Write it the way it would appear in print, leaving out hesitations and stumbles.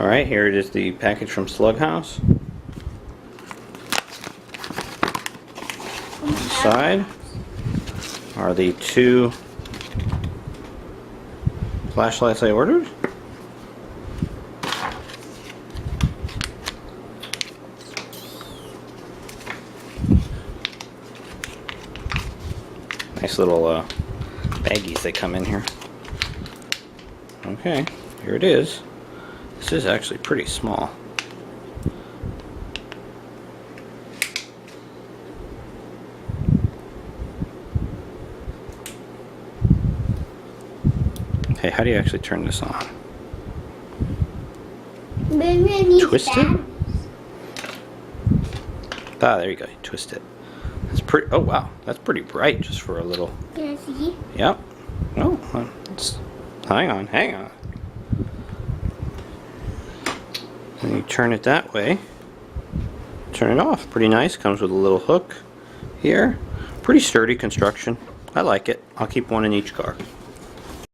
Alright, here it is, the package from Slughaus. Inside are the 2 flashlights I ordered. Nice little baggies they come in here. Okay, here it is. This is actually pretty small. Okay, how do you actually turn this on? Twist it? Ah, there you go. You twist it. That's pretty. Oh wow, that's pretty bright just for a little. Can I see? Yep. Oh, hang on, hang on. And you turn it that way. Turn it off. Pretty nice. Comes with a little hook here. Pretty sturdy construction. I like it. I'll keep one in each car.